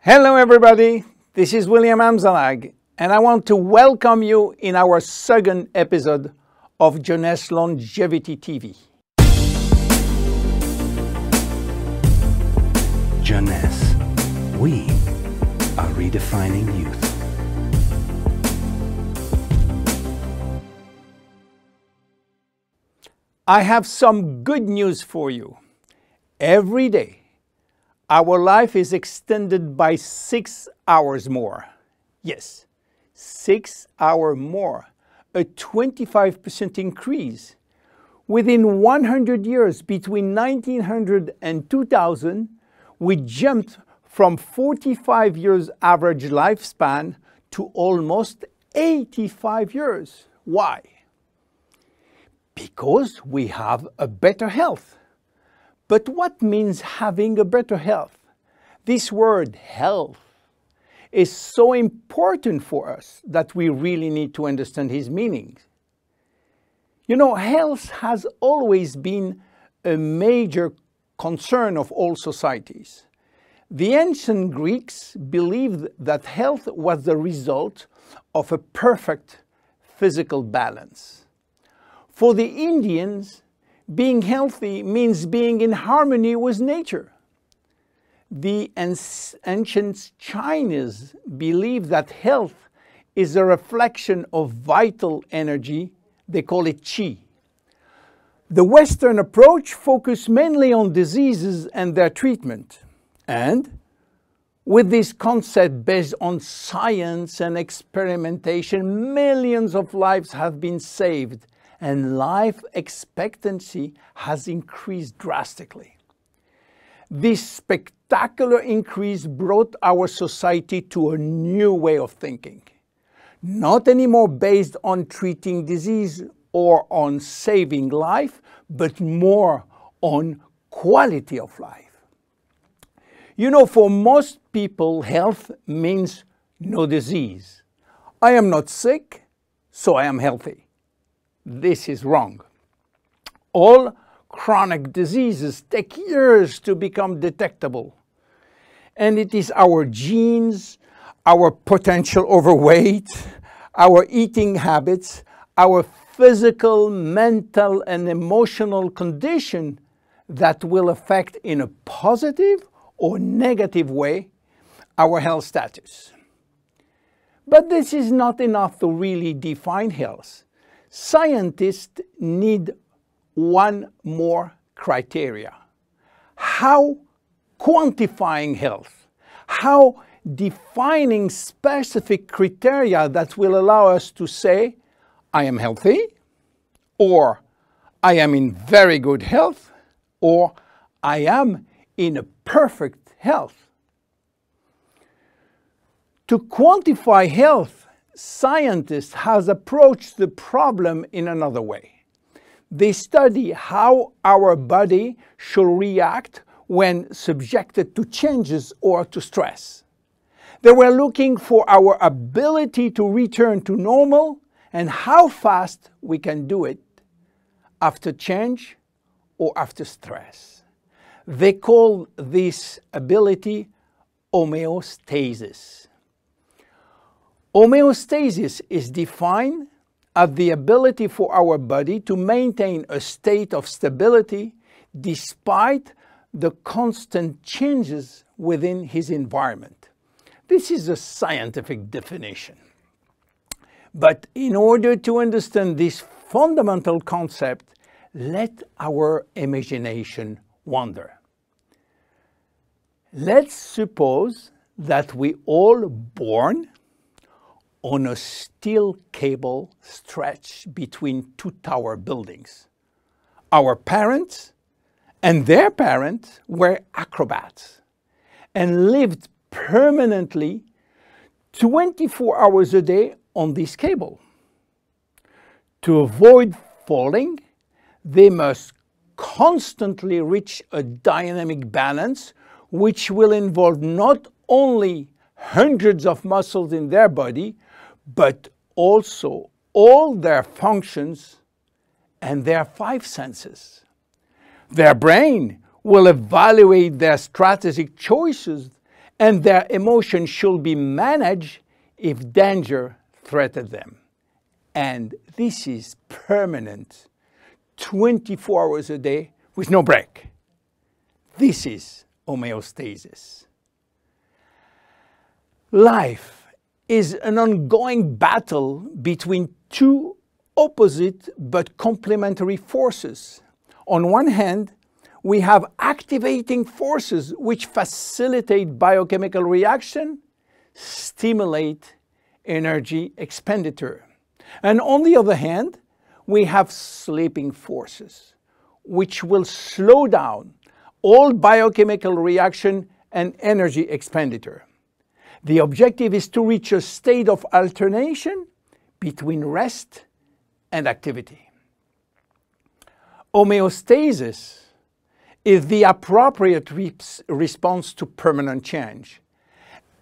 Hello everybody, this is William Amzallag, and I want to welcome you in our second episode of Jeunesse Longevity TV. Jeunesse, we are redefining youth. I have some good news for you. Every day, our life is extended by 6 hours more. Yes, 6 hours more, a 25% increase. Within 100 years, between 1900 and 2000, we jumped from 45 years average lifespan to almost 85 years. Why? Because we have a better health. But what means having a better health? This word health is so important for us that we really need to understand his meaning. You know, health has always been a major concern of all societies. The ancient Greeks believed that health was the result of a perfect physical balance. For the Indians, being healthy means being in harmony with nature. The ancient Chinese believed that health is a reflection of vital energy. They call it qi. The Western approach focused mainly on diseases and their treatment. And with this concept based on science and experimentation, millions of lives have been saved and life expectancy has increased drastically. This spectacular increase brought our society to a new way of thinking, not anymore based on treating disease or on saving life, but more on quality of life. You know, for most people, health means no disease. I am not sick, so I am healthy. This is wrong. All chronic diseases take years to become detectable. And it is our genes, our potential overweight, our eating habits, our physical, mental, and emotional condition that will affect in a positive or negative way our health status. But this is not enough to really define health. Scientists need one more criteria. How quantifying health, how defining specific criteria that will allow us to say, I am healthy, or I am in very good health, or I am in a perfect health. To quantify health, scientists have approached the problem in another way. They study how our body should react when subjected to changes or to stress. They were looking for our ability to return to normal and how fast we can do it after change or after stress. They call this ability homeostasis. Homeostasis is defined as the ability for our body to maintain a state of stability despite the constant changes within his environment. This is a scientific definition. But in order to understand this fundamental concept, let our imagination wander. Let's suppose that we all born on a steel cable stretched between two tower buildings. Our parents and their parents were acrobats and lived permanently 24 hours a day on this cable. To avoid falling, they must constantly reach a dynamic balance, which will involve not only hundreds of muscles in their body, but also all their functions and their 5 senses. Their brain will evaluate their strategic choices and their emotions should be managed if danger threatens them. And this is permanent, 24 hours a day with no break. This is homeostasis. Life is an ongoing battle between two opposite but complementary forces. On one hand, we have activating forces which facilitate biochemical reaction, stimulate energy expenditure. And on the other hand, we have sleeping forces which will slow down all biochemical reaction and energy expenditure. The objective is to reach a state of alternation between rest and activity. Homeostasis is the appropriate response to permanent change.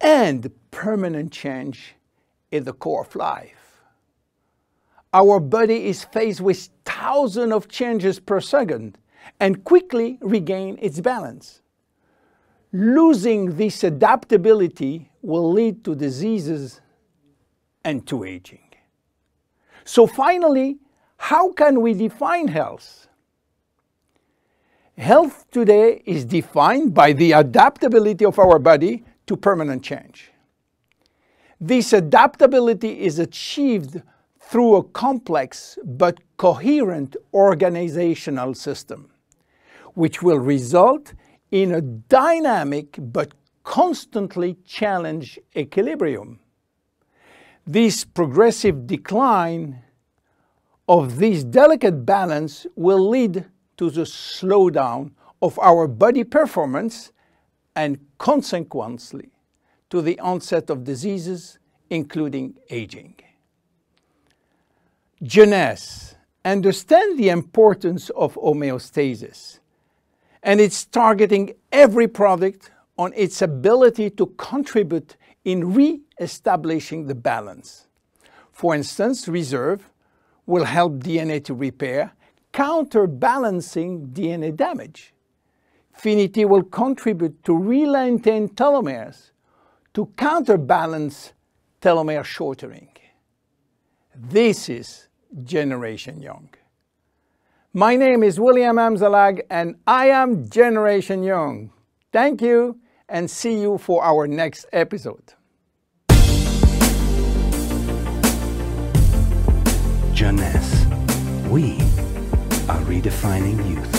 And permanent change is the core of life. Our body is faced with thousands of changes per second and quickly regains its balance. Losing this adaptability will lead to diseases and to aging. So finally, how can we define health? Health today is defined by the adaptability of our body to permanent change. This adaptability is achieved through a complex but coherent organizational system, which will result in a dynamic but constantly challenged equilibrium. This progressive decline of this delicate balance will lead to the slowdown of our body performance and consequently to the onset of diseases, including aging. Jeunesse understands the importance of homeostasis, and it's targeting every product on its ability to contribute in re-establishing the balance. For instance, reserve will help DNA to repair, counterbalancing DNA damage. Finity will contribute to re-lengthen telomeres to counterbalance telomere shortening. This is Generation Young. My name is William Amzallag and I am Generation Young. Thank you and see you for our next episode. Jeunesse. We are redefining youth.